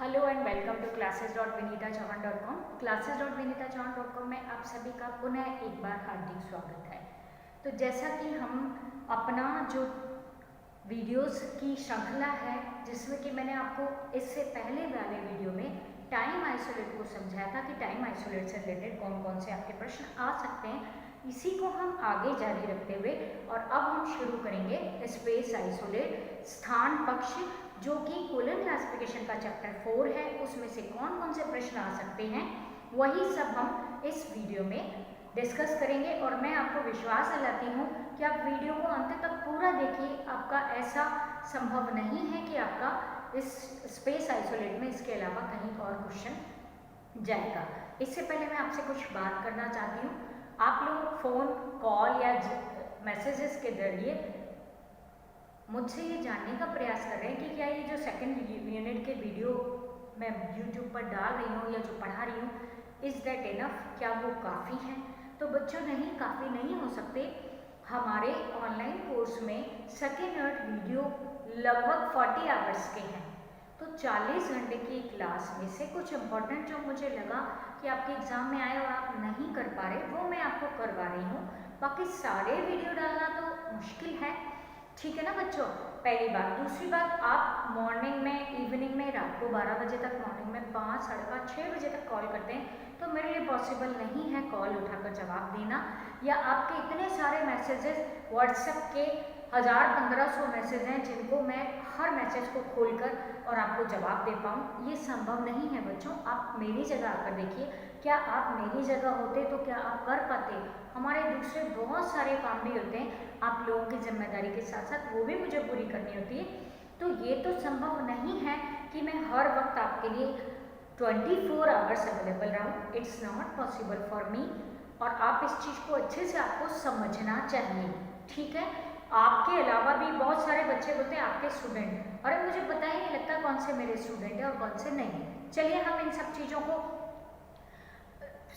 Hello and welcome to classes.vinitachauhan.com। classes.vinitachauhan.com में आप सभी का पुनः एक बार हार्दिक स्वागत है। तो जैसा कि हम अपना जो वीडियोस की श्रृंखला है, जिसमें कि मैंने आपको इससे पहले वाले वीडियो में टाइम आइसोलेट को समझाया था कि टाइम आइसोलेट से रिलेटेड कौन कौन से आपके प्रश्न आ सकते हैं, इसी को हम आगे जारी रखते हुए और अब हम शुरू करेंगे स्पेस आइसोलेट स्थान पक्ष, जो कि कोलन क्लासिफिकेशन का चैप्टर 4 है। उसमें से कौन कौन से प्रश्न आ सकते हैं वही सब हम इस वीडियो में डिस्कस करेंगे। और मैं आपको विश्वास दिलाती हूँ कि आप वीडियो को अंत तक पूरा देखिए। आपका ऐसा संभव नहीं है कि आपका इस स्पेस आइसोलेट में इसके अलावा कहीं और क्वेश्चन जाएगा। इससे पहले मैं आपसे कुछ बात करना चाहती हूँ। आप लोग फ़ोन कॉल या मैसेजेस के जरिए मुझसे ये जानने का प्रयास कर रहे हैं कि क्या ये जो सेकंड यूनिट के वीडियो मैं यूट्यूब पर डाल रही हूँ या जो पढ़ा रही हूँ, इज़ दैट इनफ, क्या वो काफ़ी है? तो बच्चों, नहीं, काफ़ी नहीं हो सकते। हमारे ऑनलाइन कोर्स में सेकंड यूनिट वीडियो लगभग 40 आवर्स के हैं। तो 40 घंटे की क्लास में से कुछ इम्पोर्टेंट जो मुझे लगा कि आपके एग्ज़ाम में आए और आप नहीं कर पा रहे, वो मैं आपको करवा रही हूँ। बाकी सारे वीडियो डालना तो मुश्किल है, ठीक है ना बच्चों? पहली बात। दूसरी बात, आप मॉर्निंग में, इवनिंग में, रात को 12 बजे तक, मॉर्निंग में 5, साढ़े 5, 6 बजे तक कॉल करते हैं, तो मेरे लिए पॉसिबल नहीं है कॉल उठाकर जवाब देना, या आपके इतने सारे मैसेजेस व्हाट्सएप के 1000-1500 मैसेज हैं जिनको मैं हर मैसेज को खोलकर और आपको जवाब दे पाऊँ, ये संभव नहीं है बच्चों। आप मेरी जगह आकर देखिए, क्या आप मेरी जगह होते तो क्या आप कर पाते? हमारे दूसरे बहुत सारे काम भी होते हैं, आप लोगों की जिम्मेदारी के साथ साथ वो भी मुझे पूरी करनी होती है। तो ये तो संभव नहीं है कि मैं हर वक्त आपके लिए 24 आवर्स अवेलेबल रहूँ। It's not possible for me. और आप इस चीज़ को अच्छे से आपको समझना चाहिए, ठीक है? आपके अलावा भी बहुत सारे बच्चे होते हैं, आपके स्टूडेंट। अरे मुझे पता ही नहीं लगता कौन से मेरे स्टूडेंट हैं और कौन से नहीं। चलिए हम इन सब चीज़ों को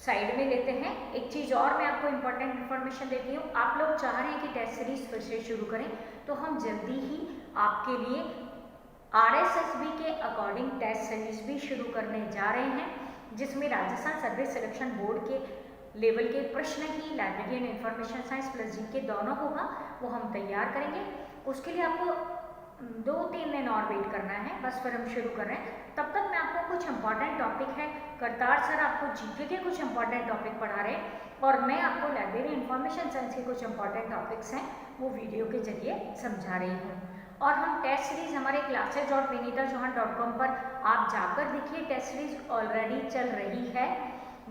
साइड में लेते हैं। एक चीज़ और मैं आपको इम्पोर्टेंट इन्फॉर्मेशन देती हूँ। आप लोग चाह रहे हैं कि टेस्ट सीरीज फिर से शुरू करें, तो हम जल्दी ही आपके लिए RSSB के अकॉर्डिंग टेस्ट सीरीज भी शुरू करने जा रहे हैं, जिसमें राजस्थान सर्विस सिलेक्शन बोर्ड के लेवल के प्रश्न ही library and information science plus GK दोनों होगा, वो हम तैयार करेंगे। उसके लिए आपको 2-3 दिन और वेट करना है, बस फिर हम शुरू कर रहे हैं। तब तक मैं आपको कुछ इंपॉर्टेंट टॉपिक है, करतार सर आपको जीके के कुछ इंपॉर्टेंट टॉपिक पढ़ा रहे हैं और मैं आपको लाइब्रेरी इंफॉर्मेशन साइंस के कुछ इंपॉर्टेंट टॉपिक्स हैं वो वीडियो के जरिए समझा रही हूँ। और हम टेस्ट सीरीज हमारे classes.vinitachauhan.com पर आप जाकर देखिए, टेस्ट सीरीज ऑलरेडी चल रही है,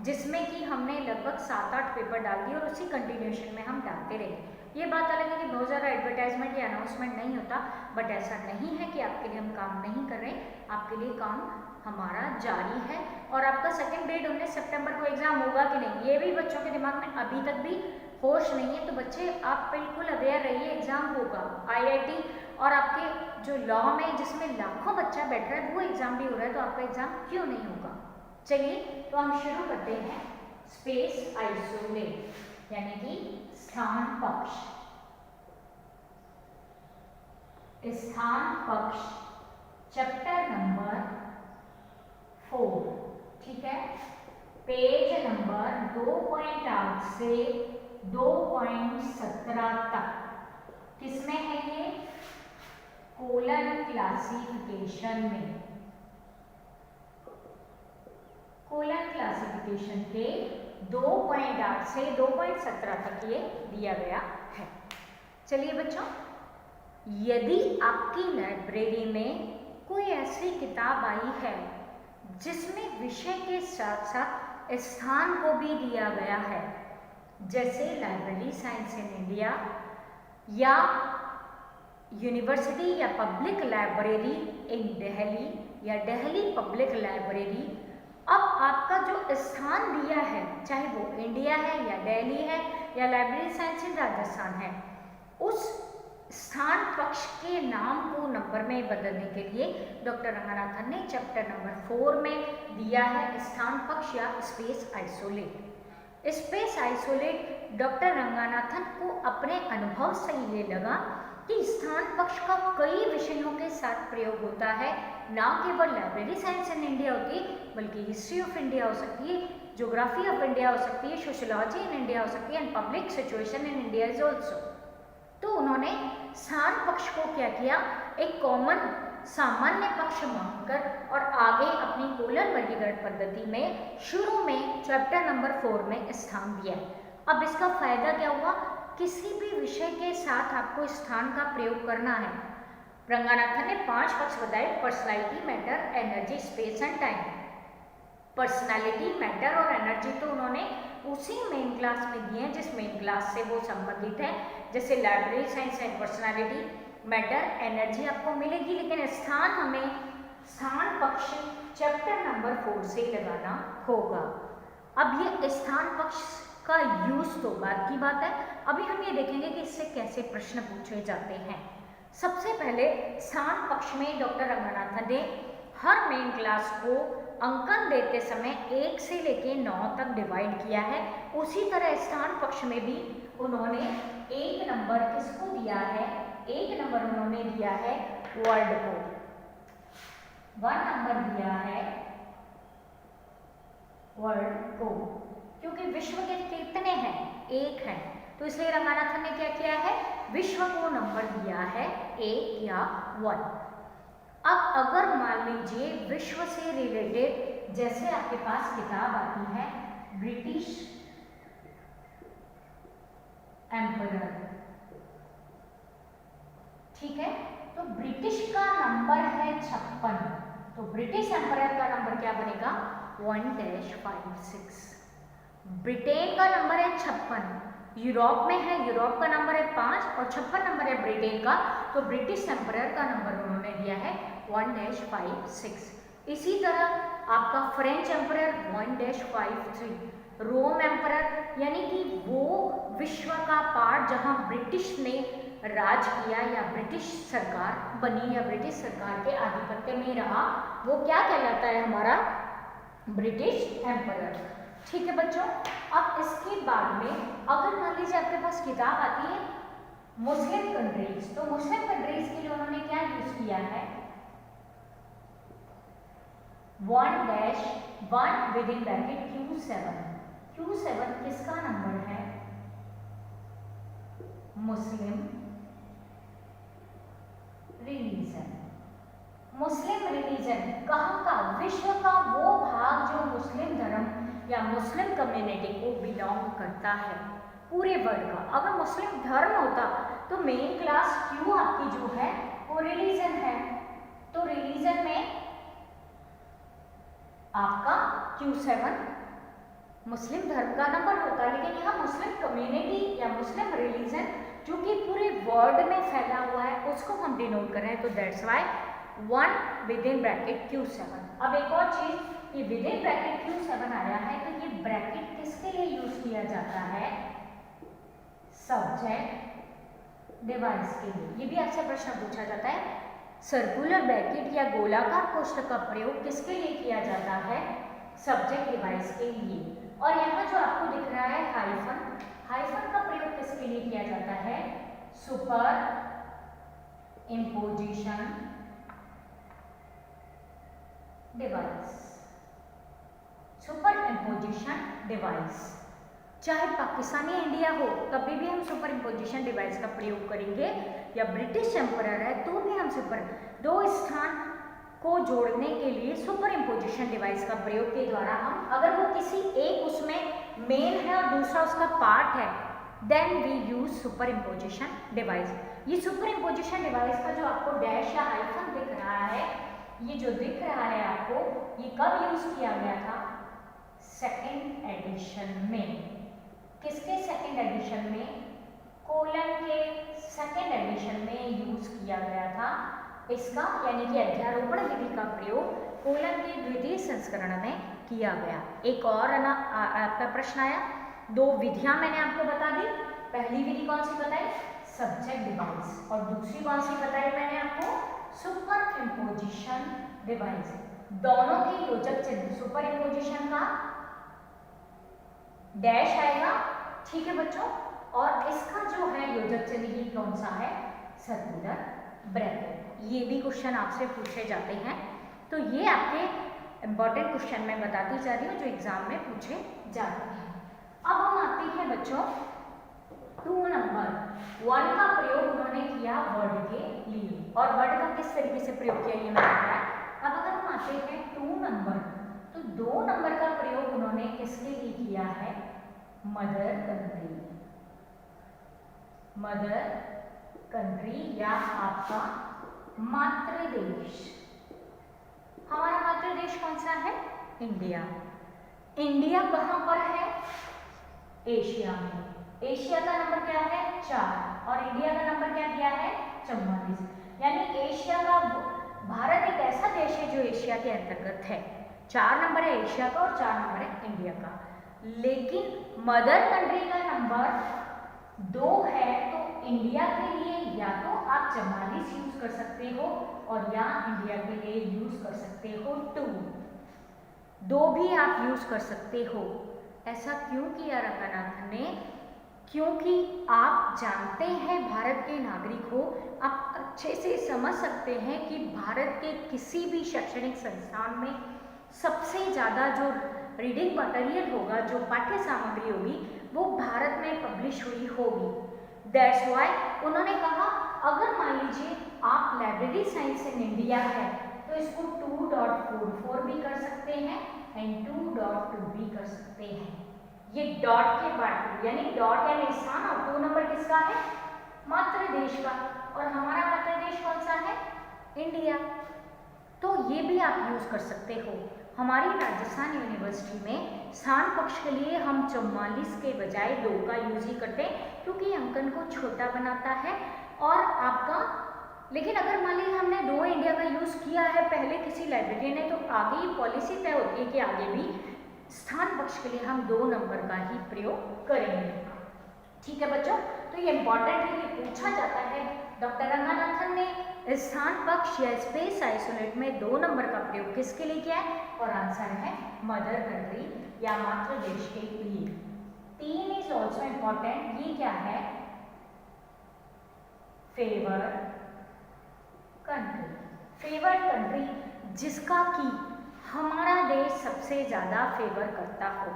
जिसमें कि हमने लगभग 7-8 पेपर डाल दिए और उसी कंटिन्यूएशन में हम डालते रहे। ये बात अलग है कि बहुत ज़्यादा एडवर्टाइजमेंट या अनाउंसमेंट नहीं होता, बट ऐसा नहीं है कि आपके लिए हम काम नहीं कर रहे, आपके लिए काम हमारा जारी है। और आपका सेकंड ग्रेड 19 सितंबर को एग्जाम होगा कि नहीं, ये भी बच्चों के दिमाग में अभी तक भी होश नहीं है। तो बच्चे आप बिल्कुल अवेयर रहिए, एग्जाम होगा। IIT और आपके जो लॉ में जिसमें लाखों बच्चा बैठ रहा है, वो एग्जाम भी हो रहा है, तो आपका एग्जाम क्यों नहीं होगा? चलिए तो हम शुरू करते हैं स्पेस आइसोलेट, यानी कि स्थान पक्ष। स्थान पक्ष चैप्टर नंबर 4, ठीक है? पेज नंबर 2.8 से 2.17 तक। किसमें है ये? कोलन क्लासिफिकेशन में। कोलन क्लासिफिकेशन के 2.8 से 2.17 तक ये दिया गया है। चलिए बच्चों, यदि आपकी लाइब्रेरी में कोई ऐसी किताब आई है जिसमें विषय के साथ साथ स्थान को भी दिया गया है, जैसे लाइब्रेरी साइंस इन इंडिया या यूनिवर्सिटी या पब्लिक लाइब्रेरी इन दिल्ली या दिल्ली पब्लिक लाइब्रेरी, अब आपका जो स्थान दिया है, चाहे वो इंडिया है या दिल्ली है या लाइब्रेरी साइंस इन राजस्थान है, उस स्थान पक्ष के नाम को नंबर में बदलने के लिए डॉक्टर रंगानाथन ने चैप्टर नंबर 4 में दिया है स्थान पक्ष या space isolate. Space isolate doctor Ranganathan को अपने अनुभव से ये लगा कि स्थान पक्ष का कई विषयों के साथ प्रयोग होता है, ना केवल लाइब्रेरी साइंस इन इंडिया होती है बल्कि हिस्ट्री ऑफ इंडिया हो सकती है, ज्योग्राफी ऑफ इंडिया हो सकती है, सोशियोलॉजी इन इंडिया हो सकती है and public situation in India is also. तो उन्होंने स्थान पक्ष को क्या किया, एक कॉमन सामान्य पक्ष मानकर और आगे अपनी कोलन वर्गीकरण पद्धति में शुरू में चैप्टर नंबर 4 में स्थान दिया। अब इसका फायदा क्या हुआ, किसी भी विषय के साथ आपको स्थान का प्रयोग करना है। रंगानाथन ने 5 पक्ष बताए, personality, matter, energy, space and time. Personality, matter और एनर्जी तो उन्होंने उसी मेन क्लास में दिए हैं जिस मेन क्लास से वो संबंधित है, जैसे library science and personality, matter, energy आपको मिलेगी, लेकिन स्थान हमें स्थान पक्ष चैप्टर नंबर 4 से लगाना होगा। अब ये स्थान पक्ष का यूज तो बाद की बात है, अभी हम ये देखेंगे कि इससे कैसे प्रश्न पूछे जाते हैं। सबसे पहले स्थान पक्ष में डॉक्टर रंगनाथन ने हर मेन क्लास को अंकन देते समय 1 से लेके 9 तक डिवाइड किया है। उसी तरह स्थान पक्ष में भी उन्होंने 1 नंबर किसको दिया है, 1 नंबर उन्होंने दिया है वर्ल्ड को, 1 नंबर दिया है वर्ल्ड को, क्योंकि विश्व के कितने हैं, 1 है, तो इसलिए रंगानाथन ने क्या किया है, विश्व को नंबर दिया है 1 या 1। अब अगर मान लीजिए विश्व से रिलेटेड जैसे आपके पास किताब आती है ब्रिटिश एम्परर, ठीक है, तो ब्रिटिश का नंबर है 56, तो ब्रिटिश एम्परर का नंबर क्या बनेगा 1-56। ब्रिटेन का नंबर है 56, यूरोप में है, यूरोप का नंबर है 5 और 56 नंबर है ब्रिटेन का, तो ब्रिटिश एम्परर का नंबर उन्होंने दिया है 1-56। इसी तरह आपका फ्रेंच एम्परर 1-53, रोम एम्परर यानी कि वो विश्व का पार्ट जहां ब्रिटिश ने राज किया या ब्रिटिश सरकार बनी या ब्रिटिश सरकार के आधिपत्य में रहा, वो क्या कहलाता है हमारा ब्रिटिश एम्परर। ठीक है बच्चों, अब इसके बाद में अगर मान लीजिए आपके पास किताब आती है मुस्लिम कंट्रीज, तो मुस्लिम कंट्रीज के लिए उन्होंने क्या यूज किया है 1-1 विदिन ब्रैकेट Q7। Q7 किसका नंबर है, मुस्लिम रिलीजन। मुस्लिम रिलीजन कहाँ का, विश्व का वो भाग जो मुस्लिम धर्म या मुस्लिम कम्युनिटी को बिलोंग करता है, पूरे वर्ल्ड का। अगर मुस्लिम धर्म होता तो मेन क्लास Q आपकी जो है वो रिलीजन है, तो रिलीजन में आपका Q7 मुस्लिम धर्म का नंबर होता, लेकिन यहाँ मुस्लिम कम्युनिटी या मुस्लिम रिलीजन जो कि पूरे वर्ल्ड में फैला हुआ है उसको हम डिनोट कर रहे हैं, तो that's why 1 within bracket Q7। अब एक और चीज, ये विदिन ब्रैकेट Q7 आया है तो ये ब्रैकेट किसके लिए यूज किया जाता है, सब्जेक्ट डिवाइस के लिए। ये भी आपसे प्रश्न पूछा जाता है, सर्कुलर ब्रैकेट या गोलाकार कोष्ठक का प्रयोग किसके लिए किया जाता है, सब्जेक्ट डिवाइस के लिए। और यहाँ जो आपको दिख रहा है हाइफन, हाइफन का प्रयोग किसके लिए किया जाता है, super imposition device, super imposition device. चाहे पाकिस्तानी इंडिया हो कभी भी हम सुपर इम्पोजिशन डिवाइस का प्रयोग करेंगे, या ब्रिटिश एम्परर है तो भी हम सुपर, दो स्थान को जोड़ने के लिए सुपर इम्पोजिशन डिवाइस का प्रयोग के द्वारा हम, अगर वो किसी एक उसमें मेन है और दूसरा उसका पार्ट है, then we use super imposition device. ये सुपर इम्पोजिशन डिवाइस का जो आपको डैश या हाइफन दिख रहा है, ये जो दिख रहा है आपको, ये कब यूज किया गया था, सेकेंड एडिशन में। किसके सेकेंड एडिशन में, कोलन के सेकेंड एडिशन में यूज किया गया था इसका, यानी कि अध्यारोपण विधि का प्रयोग कोलन के द्वितीय संस्करण में किया गया। एक और आपका प्रश्न आया, 2 विधियां मैंने आपको बता दी। पहली विधि कौन सी बताई, सब्जेक्ट डिवाइस, और दूसरी कौन सी बताई मैंने आपको, सुपर इम्पोजिशन डिवाइस। दोनों के योजक चिन्ह, सुपर इम्पोजिशन का डैश आएगा, ठीक है बच्चों, और इसका जो है योजक चिन्ह ये कौन सा है, सर्कुलर ब्रैकेट। ये भी क्वेश्चन आपसे पूछे जाते हैं। तो ये आपके इम्पॉर्टेंट क्वेश्चन मैं बताती जा रही हूँ जो एग्जाम में पूछे जाते हैं। अब हम आते हैं बच्चों 2 नंबर 1 का प्रयोग उन्होंने किया वर्ड के लिए, और वर्ड का किस तरीके से प्रयोग किया ये मैंने बताया। अब अगर हम आते हैं 2 नंबर, तो 2 नंबर का प्रयोग उन्होंने किसके लिए किया है? Mother country. मदर कंट्री या आपका मातृ देश। हमारा मातृ देश कौन सा है? इंडिया। इंडिया कहां पर है? एशिया में। एशिया का नंबर क्या है? 4, और इंडिया का नंबर क्या दिया है? 44। यानी एशिया का, भारत एक ऐसा देश है जो एशिया के अंतर्गत है। 4 नंबर है एशिया का और 4 नंबर है इंडिया का। लेकिन मदर कंट्री का नंबर 2 है, तो इंडिया के लिए या तो आप 44 यूज कर सकते हो और या इंडिया के लिए यूज कर सकते हो 2। 2 भी आप यूज कर सकते हो। ऐसा क्यों किया रंगनाथन ने? क्योंकि आप जानते हैं, भारत के नागरिक हो, आप अच्छे से समझ सकते हैं कि भारत के किसी भी शैक्षणिक संस्थान में सबसे ज़्यादा जो रीडिंग मटेरियल होगा, जो पाठ्य सामग्री होगी, वो भारत में पब्लिश हुई होगी। दैट्स वाई उन्होंने कहा अगर मान लीजिए आप लाइब्रेरी साइंस इन इंडिया है तो इसको 2.44 भी कर सकते हैं एंड 2.2 भी कर सकते हैं। ये डॉट के बाद, यानी डॉट या निशान, और 2 नंबर किसका है? मातृ देश का। और हमारा मातृ देश कौन सा है? इंडिया। तो ये भी आप यूज कर सकते हो। हमारी राजस्थान यूनिवर्सिटी में स्थान पक्ष के लिए हम 44 के बजाय 2 का यूज ही करते हैं, क्योंकि अंकन को छोटा बनाता है और आपका। लेकिन अगर मान लीजिए हमने 2 इंडिया का यूज किया है पहले किसी लाइब्रेरी ने, तो आगे ये पॉलिसी तय होती है कि आगे भी स्थान पक्ष के लिए हम 2 नंबर का ही प्रयोग करेंगे। ठीक है बच्चों, तो ये इंपॉर्टेंट है, ये पूछा जाता है। डॉक्टर रंगनाथन ने स्थान पक्ष या स्पेस आइसोलेट में 2 नंबर का प्रयोग किसके लिए किया है? और आंसर है मदर कंट्री या मातृ देश के लिए। 3 इज ऑल्सो इंपॉर्टेंट। ये क्या है? Favour country. फेवर कंट्री जिसका कि हमारा देश सबसे ज्यादा फेवर करता हो,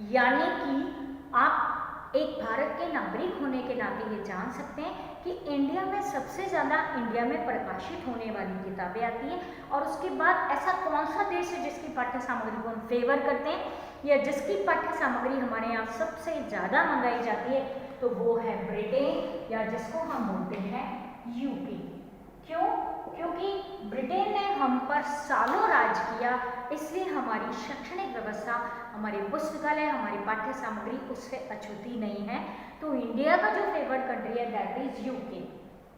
यानी कि आप एक भारत के नागरिक होने के नाते ये जान सकते हैं कि इंडिया में सबसे ज़्यादा इंडिया में प्रकाशित होने वाली किताबें आती हैं, और उसके बाद ऐसा कौन सा देश है जिसकी पाठ्य सामग्री को हम फेवर करते हैं या जिसकी पाठ्य सामग्री हमारे यहाँ सबसे ज़्यादा मंगाई जाती है? तो वो है ब्रिटेन, या जिसको हम बोलते हैं यूके। क्यों? क्योंकि ब्रिटेन ने हम पर सालों राज किया, इसलिए हमारी शैक्षणिक व्यवस्था, हमारे पुस्तकालय, हमारी पाठ्य सामग्री उससे अछूती नहीं है। तो इंडिया का जो फेवरेट कंट्री है दैट इज यूके।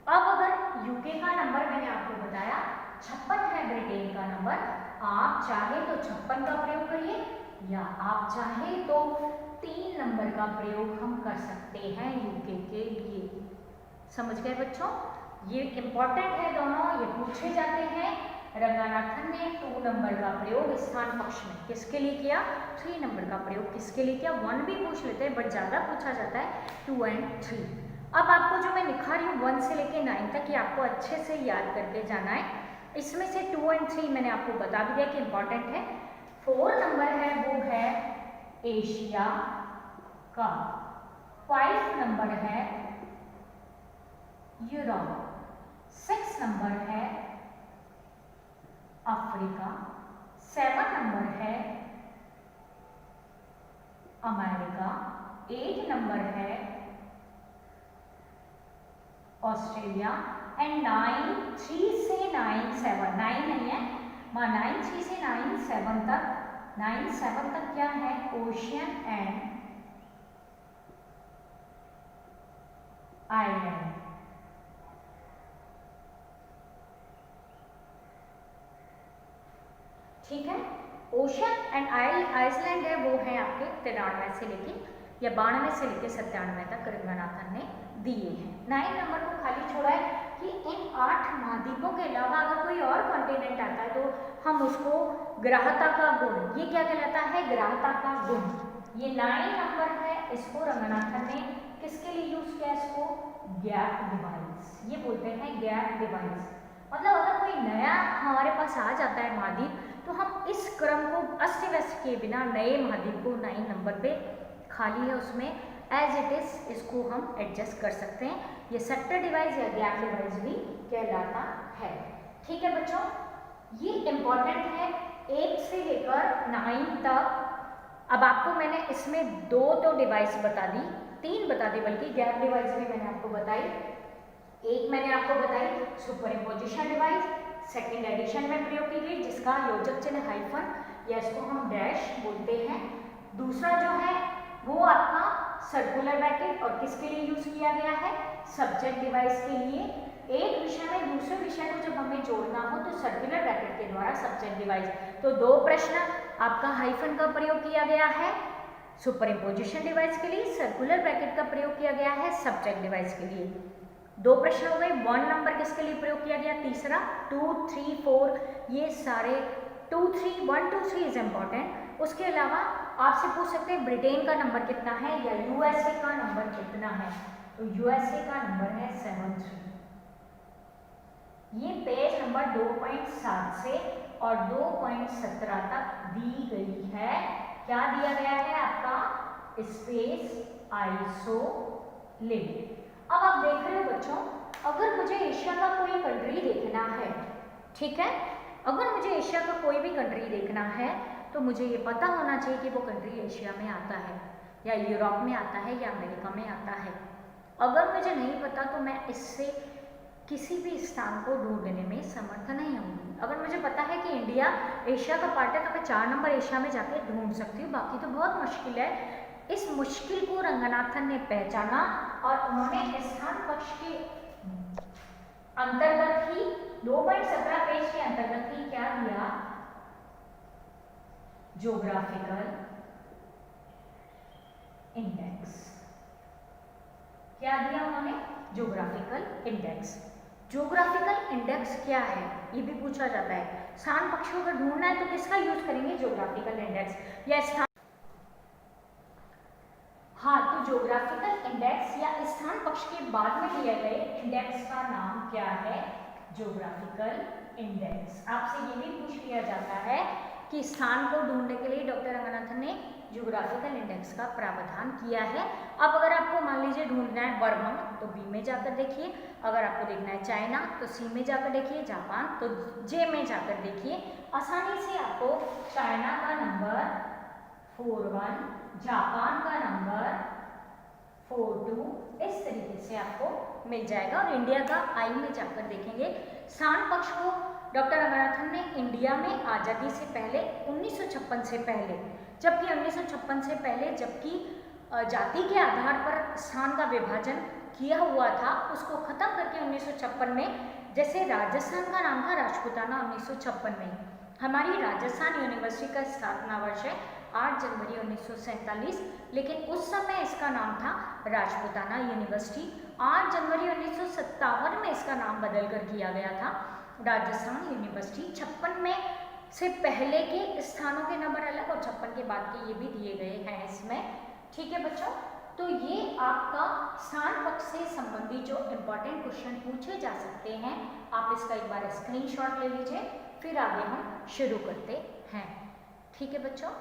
अब अगर यूके का नंबर मैंने आपको बताया 56 है, ब्रिटेन का नंबर, आप चाहे तो 56 का प्रयोग करिए या आप चाहे तो 3 नंबर का प्रयोग हम कर सकते हैं यूके के लिए। समझ गए बच्चों? ये इंपॉर्टेंट है दोनों, ये पूछे जाते हैं। रंगनाथन ने 2 नंबर का प्रयोग स्थान पक्ष में किसके लिए किया? 3 नंबर का प्रयोग किसके लिए किया? 1 भी पूछ लेते हैं बट ज़्यादा पूछा जाता है 2 और 3। अब आपको जो मैं लिखा रही हूँ 1 से लेके 9 तक, ये आपको अच्छे से याद करके जाना है। इसमें से 2 और 3 मैंने आपको बता भी दिया कि इंपॉर्टेंट है। 4 नंबर है वो है एशिया का, 5 नंबर है यूरोप, 6 नंबर है अफ्रीका, 7 नंबर है अमेरिका, 8 नंबर है ऑस्ट्रेलिया एंड 9 3 से 9 7 9 नहीं है, 9 3 से 9 7 तक, 9 7 तक क्या है? Ocean and island. ठीक है, ओशन एंड आइसलैंड है वो है आपके 93 से लेके या 92 से लेके 97 तक रंगनाथन ने दिए हैं। 9 नंबर को खाली छोड़ा है कि इन 8 महाद्वीपों के अलावा अगर कोई और कॉन्टिनेंट आता है तो हम उसको ग्राह्यता का गुण, ये क्या कहलाता है? ग्राह्यता का गुण। ये 9 नंबर है, इसको रंगनाथन ने किसके लिए यूज किया इसको? गैप डिवाइस, ये बोलते हैं गैप डिवाइस। मतलब अगर कोई नया हमारे पास आ जाता है महाद्वीप, तो हम इस क्रम को अस्त व्यस्त किए बिना नए महाद्वीप को 9 नंबर पे खाली है उसमें एज इट इज इसको हम एडजस्ट कर सकते हैं। ये सेक्टर डिवाइस या गैप डिवाइस भी कहलाता है। ठीक है बच्चों, ये इंपॉर्टेंट है 8 से लेकर 9 तक। अब आपको मैंने इसमें 2 तो डिवाइस बता दी, 3 बता दी, बल्कि गैप डिवाइस भी मैंने आपको बताई। एक मैंने आपको बताई सुपरइम्पोजिशन डिवाइस, सेकंड एडिशन में प्रयोग की गई जिसका योजक चिन्ह हाइफन या इसको हम डैश बोलते हैं। दूसरा जो है वो आपका सर्कुलर ब्रैकेट, और किसके लिए यूज किया गया है? सब्जेक्ट डिवाइस के लिए। एक विषय में दूसरे विषय को जब हमें जोड़ना हो तो सर्कुलर ब्रैकेट के द्वारा सब्जेक्ट डिवाइस। तो 2 प्रश्न आपका हाइफन का प्रयोग किया गया है सुपरइम्पोजिशन डिवाइस के लिए, सर्कुलर ब्रैकेट का प्रयोग किया गया है सब्जेक्ट डिवाइस के लिए। 2 प्रश्न हो गए। 1 नंबर किसके लिए प्रयोग किया गया? तीसरा 2, 3, 4 ये सारे 2, 3, 1, 2, 3 इज इम्पॉर्टेंट। उसके अलावा आपसे पूछ सकते हैं ब्रिटेन का नंबर कितना है या यूएसए का नंबर कितना है। तो यूएसए का नंबर है 73। ये पेज नंबर 2.7 से और 2.17 तक दी गई है। क्या दिया गया है आपका? Space isolate. अब आप देख रहे हो बच्चों, अगर मुझे एशिया का कोई कंट्री देखना है, ठीक है, अगर मुझे एशिया का कोई भी कंट्री देखना है तो मुझे ये पता होना चाहिए कि वो कंट्री एशिया में आता है या यूरोप में आता है या अमेरिका में आता है। अगर मुझे नहीं पता तो मैं इससे किसी भी स्थान को ढूंढने में समर्थ नहीं होंगी। अगर मुझे पता है कि इंडिया एशिया का पार्ट है तो मैं 4 नंबर एशिया में जाके ढूंढ सकती हूँ, बाकी तो बहुत मुश्किल है। इस मुश्किल को रंगनाथन ने पहचाना और उन्होंने स्थान पक्ष के अंतर्गत ही 2.17 पेज के अंतर्गत ही क्या दिया? Geographical index. क्या दिया उन्होंने? Geographical index. ज्योग्राफिकल इंडेक्स क्या है ये भी पूछा जाता है। स्थान पक्ष को अगर ढूंढना है तो किसका यूज करेंगे? ज्योग्राफिकल इंडेक्स या स्थान। हाँ, तो ज्योग्राफिकल इंडेक्स या स्थान पक्ष के बाद में दिए गए इंडेक्स का नाम क्या है? Geographical index. आपसे ये भी पूछ लिया जाता है कि स्थान को ढूंढने के लिए डॉक्टर रंगनाथन ने ज्योग्राफिकल इंडेक्स का प्रावधान किया है। अब अगर आपको मान लीजिए ढूंढना है बर्मा तो बी में जाकर देखिए, अगर आपको देखना है चाइना तो सी में जाकर देखिए, जापान तो जे में जाकर देखिए। आसानी से आपको चाइना का नंबर 41, जापान का नंबर 42 इस तरीके से आपको मिल जाएगा, और इंडिया का आई में जाकर देखेंगे। स्थान पक्ष को डॉक्टर रंगनाथन ने इंडिया में आज़ादी से पहले 1956 से पहले, जबकि 1956 से पहले जबकि जाति के आधार पर स्थान का विभाजन किया हुआ था, उसको खत्म करके 1956 में, जैसे राजस्थान का नाम था राजपूताना 1956 में। हमारी राजस्थान यूनिवर्सिटी का स्थापना वर्ष है 8 जनवरी 1947, लेकिन उस समय इसका नाम था राजपूताना यूनिवर्सिटी। 8 जनवरी 1957 में इसका नाम बदल कर किया गया था राजस्थान यूनिवर्सिटी। 56 में से पहले के स्थानों के नंबर अलग और 56 के बाद के ये भी दिए गए हैं इसमें। ठीक है बच्चों, तो ये आपका स्थान पक्ष से संबंधित जो इम्पोर्टेंट क्वेश्चन पूछे जा सकते हैं, आप इसका एक बार स्क्रीनशॉट ले लीजिए, फिर आगे हम शुरू करते हैं। ठीक है बच्चों।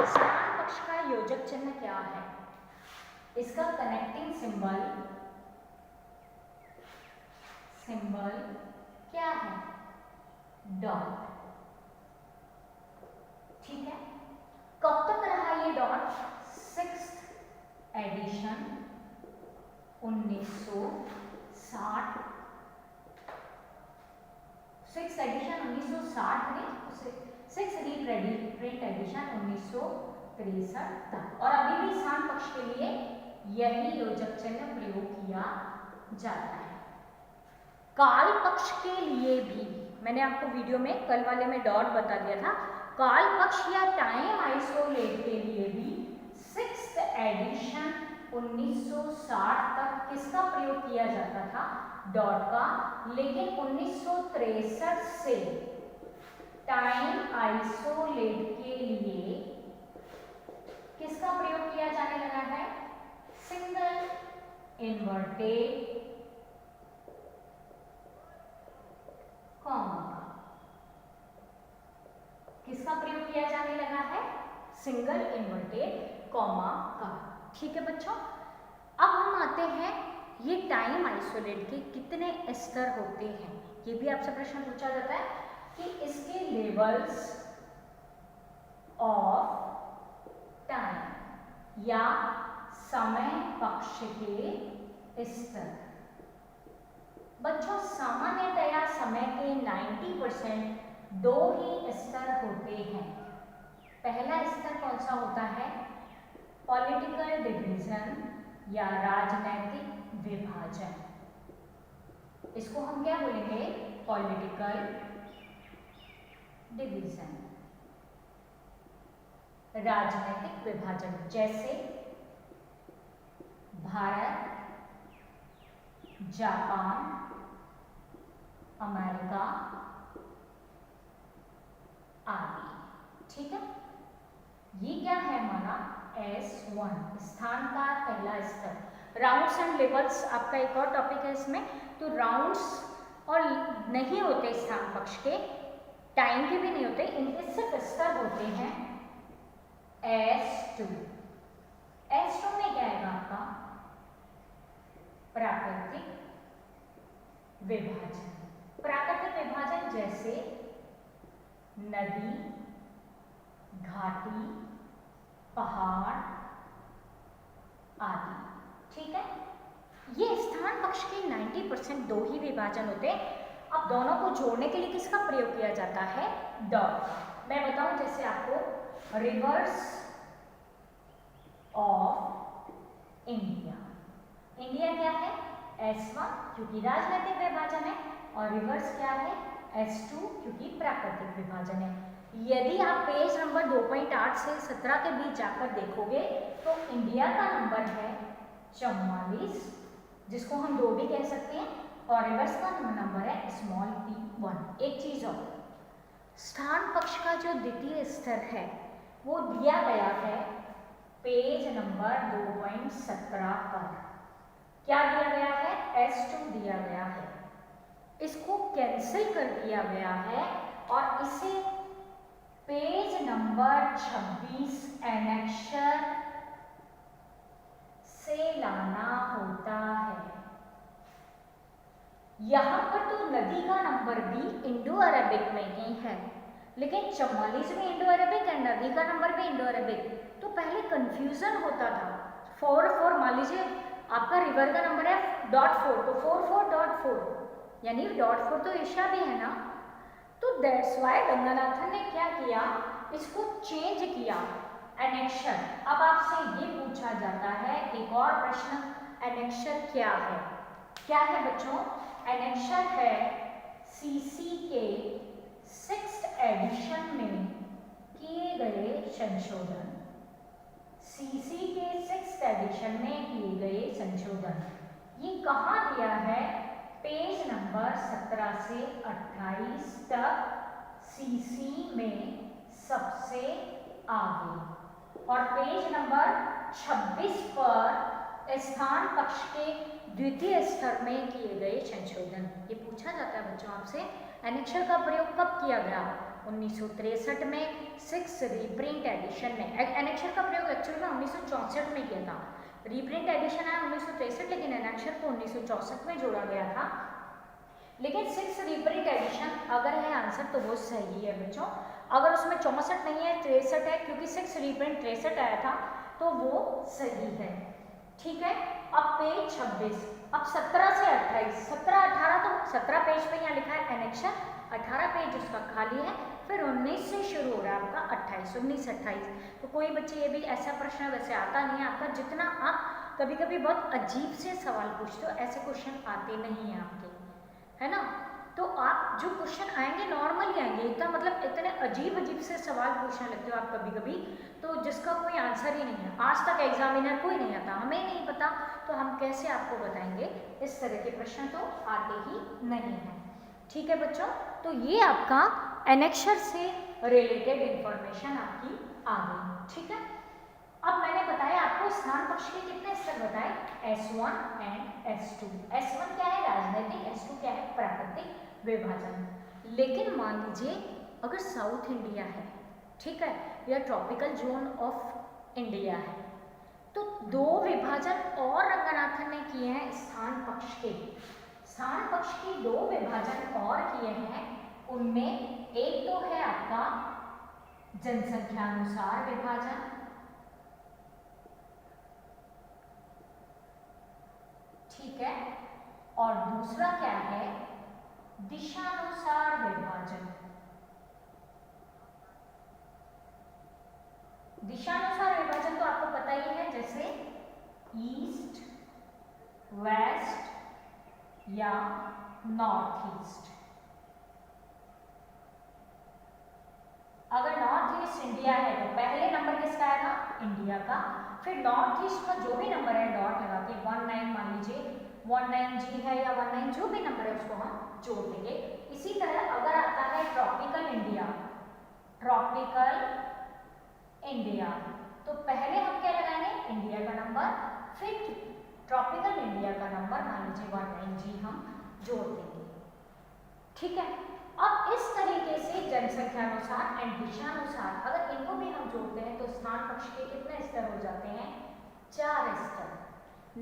स्थान पक्ष का योजक चिन्ह क्या है? इसका कनेक्टिंग सिंबल क्या है? डॉट। ठीक है, कब तक रहा ये dot? 6th addition 1960, 6th six edition 1960 में, सिक्स रीप्रिंट एडिशन 1963 तक। और अभी भी स्थान पक्ष के लिए यही योजक चिन्ह प्रयोग किया जाता है। काल पक्ष के लिए भी मैंने आपको वीडियो में कल वाले में डॉट बता दिया था। काल पक्ष या टाइम आइसोलेट के लिए भी सिक्स एडिशन 1960 तक किसका प्रयोग किया जाता था, डॉट का। लेकिन 1963 से टाइम आइसोलेट के लिए किसका प्रयोग किया जाने लगा है, सिंगल इन्वर्टेड कॉमा का। किसका प्रयोग किया जाने लगा है, सिंगल इन्वर्टेड कॉमा का। ठीक है बच्चों, अब हम आते हैं ये टाइम आइसोलेट के कितने स्तर होते हैं। ये भी आपसे प्रश्न पूछा जाता है कि इसके लेवल्स ऑफ टाइम या समय पक्ष के स्तर। बच्चों सामान्यतया समय के 90% दो ही स्तर होते हैं। पहला स्तर कौन सा होता है, पॉलिटिकल डिवीजन या राजनैतिक विभाजन। इसको हम क्या बोलेंगे, पॉलिटिकल डिवीजन, राजनैतिक विभाजन। जैसे भारत, जापान, अमेरिका आदि। ठीक है, ये क्या है हमारा S1, स्थान का पहला स्तर। राउंड्स एंड लेवल्स आपका एक और टॉपिक है इसमें। तो राउंड्स और नहीं होते स्थान पक्ष के, टाइम के भी नहीं होते, इनके सिर्फ स्तर होते हैं S2। S2 में क्या आएगा आपका, प्राकृतिक विभाजन। प्राकृतिक विभाजन जैसे नदी, घाटी, पहाड़ आदि। ठीक है, ये स्थान पक्ष के 90% दो ही विभाजन होते हैं। अब दोनों को जोड़ने के लिए किसका प्रयोग किया जाता है, डॉट का। मैं बताऊं जैसे आपको, रिवर्स ऑफ इंडिया। इंडिया क्या है, S1 क्योंकि राजनीतिक विभाजन है, और रिवर्स क्या है, S2 क्योंकि प्राकृतिक विभाजन है। यदि आप पेज नंबर 2.8 से 17 के बीच जाकर देखोगे तो इंडिया का नंबर है 44, जिसको हम 2 भी कह सकते हैं, और रिवर्स का नंबर है स्मॉल p1। एक चीज और, स्थान पक्ष का जो द्वितीय स्तर है वो दिया गया है पेज नंबर 2.17 पर। क्या दिया गया है, S2 दिया गया है। इसको कैंसिल कर दिया गया है और इसे पेज नंबर 26 एनेक्सर से लाना होता है। यहां पर तो नदी का नंबर भी इंडो अरेबिक में ही है, लेकिन 44 में इंडो अरेबिक है, नदी का नंबर भी इंडो अरेबिक। तो पहले कंफ्यूजन होता था। 4 मान लीजिए आपका रिवर का नंबर है .4, तो 44.4 यानी .4 तो एशिया भी है ना। तो दैट्स वाई गंगानाथन ने क्या किया, इसको चेंज किया, एनेक्शर। अब आपसे ये पूछा जाता है एक और प्रश्न, एनेक्शर क्या है। क्या है बच्चों, एनेक्शर है सीसी के 6th एडिशन में किए गए संशोधन। सीसी के 6th एडिशन में किए गए संशोधन। ये कहाँ दिया है, पेज नंबर 17 से 28 तक सीसी में सबसे आगे, और पेज नंबर 26 पर स्थान पक्ष के द्वितीय स्तर में किए गए संशोधन। ये पूछा जाता है बच्चों आपसे, एनेक्शर का प्रयोग कब किया गया, 1963 में 6 रीप्रिंट एडिशन में। एनेक्शर का प्रयोग एक्चुअली में 1964 में किया था। रीप्रिंट एडिशन है 1963, लेकिन एनेक्शर को 1964 में जोड़ा गया था। लेकिन 6 रीप्रिंट एडिशन अगर है आंसर तो वो सही है बच्चों। अगर उसमें 64 नहीं है, 63 है, क्योंकि 6 रीप्रिंट 63 आया था, तो वो सही है। ठीक है, अब पेज 26, अब 17 से 28, 17 18 तो 17 पेज पे यहाँ लिखा है एनेक्शर, 18 पेज उसका खाली है, फिर 19 से शुरू हो रहा है आपका 28, 19, 28। तो कोई बच्चे ये भी ऐसा प्रश्न वैसे आता नहीं है आपका, जितना आप कभी कभी बहुत अजीब से सवाल पूछते हो, ऐसे क्वेश्चन आते नहीं हैं आपके, है ना। तो आप जो क्वेश्चन आएंगे नॉर्मली आएंगे, इतना मतलब इतने अजीब अजीब से सवाल पूछने लगते हो आप कभी कभी, तो जिसका कोई आंसर ही नहीं है। आज तक एग्जामिनर कोई नहीं आता, हमें नहीं पता, तो हम कैसे आपको बताएंगे। इस तरह के प्रश्न तो आते ही नहीं हैं। ठीक है बच्चों, तो ये आपका एनेक्सर से रिलेटेड इंफॉर्मेशन आपकी आ गई। ठीक है, अब मैंने बताया आपको स्थान पक्ष के कितने स्तर बताए, S1 एंड S2। S1 क्या है, राजनीतिक, S2 क्या है, प्राकृतिक विभाजन। लेकिन मान लीजिए अगर साउथ इंडिया है, ठीक है, या ट्रॉपिकल जोन ऑफ इंडिया है, तो दो विभाजन और रंगनाथन ने किए हैं स्थान पक्ष के। स्थान पक्ष के दो विभाजन और किए हैं, उनमें एक तो है आपका जनसंख्यानुसार विभाजन, ठीक है, और दूसरा क्या है, दिशानुसार विभाजन। दिशानुसार विभाजन तो आपको पता ही है, जैसे ईस्ट, वेस्ट या नॉर्थ ईस्ट। अगर नॉर्थ ईस्ट इंडिया है तो पहले नंबर किसका आएगा, इंडिया का। फिर नॉर्थ ईस्ट का जो भी नंबर है डॉट लगा के 19 मान लीजिए, 19G है या 19 जो भी नंबर है उसको हम जोड़ देंगे। इसी तरह अगर आता है ट्रॉपिकल इंडिया, ट्रॉपिकल इंडिया, तो पहले हम क्या लगाएंगे, इंडिया का नंबर, फिर ट्रॉपिकल इंडिया का नंबर मान लीजिए 19G हम जोड़ देंगे। ठीक है, अब इस तरीके से जनसंख्यानुसार एंड दिशानुसार अगर इनको भी हम जोड़ते हैं तो स्थान पक्ष के कितने स्तर हो जाते हैं, 4 स्तर।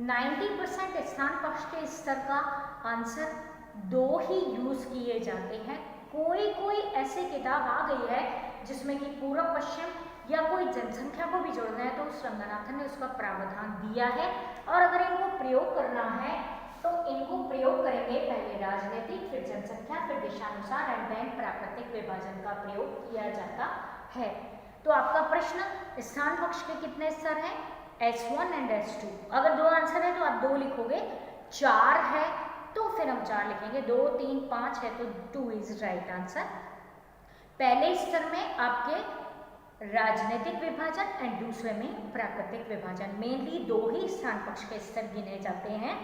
90% स्थान पक्ष के स्तर का आंसर 2 ही यूज किए जाते हैं। कोई कोई ऐसी किताब आ गई है जिसमें कि पूर्व पश्चिम या कोई जनसंख्या को भी जोड़ना है, तो उस रंगनाथन ने उसका प्रावधान दिया है। और अगर इनको प्रयोग करना है तो इनको प्रयोग करेंगे, पहले राजनीतिक, फिर जनसंख्या, फिर दिशानुसार एंड देन प्राकृतिक विभाजन का प्रयोग किया जाता है। तो आपका प्रश्न स्थान पक्ष के कितने स्तर हैं, S1 एंड S2। अगर 2 आंसर है तो आप 2 लिखोगे, 4 है तो फिर हम 4 लिखेंगे, 2, 3, 5 है तो 2 इज राइट आंसर। पहले स्तर में आपके राजनीतिक विभाजन एंड दूसरे में प्राकृतिक विभाजन, मेनली 2 ही स्थान पक्ष के स्तर गिने जाते हैं।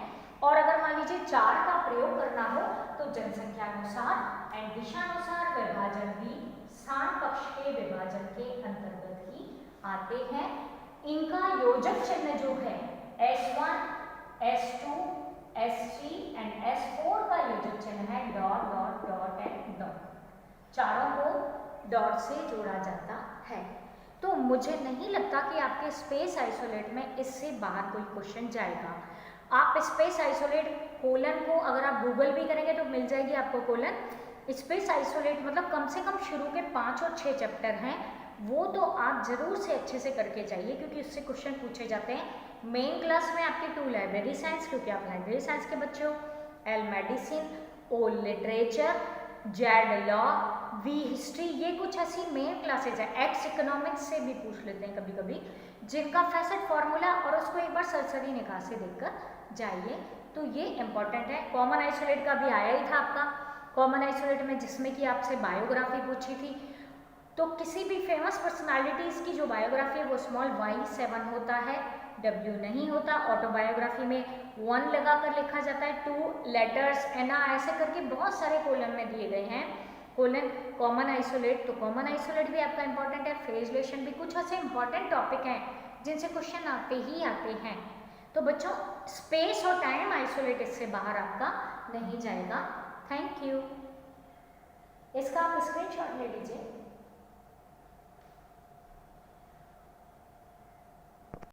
और अगर मान लीजिए 4 का प्रयोग करना हो तो जनसंख्यानुसार एंड दिशानुसार विभाजन भी स्थान पक्ष के विभाजन के अंतर्गत ही आते हैं। इनका योजक चिन्ह जो है S1, S2, S3 and S4 का योजक चिन्ह है dot dot dot and dot, चारों को डॉट से जोड़ा जाता है। तो मुझे नहीं लगता कि आपके स्पेस आइसोलेट में इससे बाहर कोई क्वेश्चन जाएगा। आप स्पेस आइसोलेट कोलन को अगर आप गूगल भी करेंगे तो मिल जाएगी आपको कोलन। स्पेस आइसोलेट मतलब कम से कम शुरू के 5 और 6 चैप्टर हैं, वो तो आप जरूर से अच्छे से करके जाइए, क्योंकि उससे क्वेश्चन पूछे जाते हैं। मेन क्लास में आपके 2 लाइब्रेरी साइंस, क्योंकि आप लाइब्रेरी साइंस के बच्चे हो, L medicine, O literature, Z law, V history, ये कुछ ऐसी मेन क्लासेज है। X इकोनॉमिक्स से भी पूछ लेते हैं कभी कभी, जिनका फैसेट फॉर्मूला और उसको एक बार सरसरी निगाह से देखकर जाइए, तो ये इंपॉर्टेंट है। कॉमन आइसोलेट का भी आया ही था आपका, कॉमन आइसोलेट में जिसमें कि आपसे बायोग्राफी पूछी थी। तो किसी भी फेमस पर्सनालिटीज़ की जो बायोग्राफी है वो स्मॉल y7 होता है, W नहीं होता। ऑटोबायोग्राफी में 1 लगा कर लिखा जाता है, 2 लेटर्स एना ऐसे करके बहुत सारे कॉलम में दिए गए हैं कोलन। कॉमन आइसोलेट, तो कॉमन आइसोलेट भी आपका इंपॉर्टेंट है। फेज रिलेशन भी कुछ ऐसे इंपॉर्टेंट टॉपिक हैं जिनसे क्वेश्चन आते ही आते हैं। तो बच्चों स्पेस और टाइम आइसोलेट इससे बाहर आपका नहीं जाएगा। Thank you. इसका आप स्क्रीनशॉट ले लीजिए।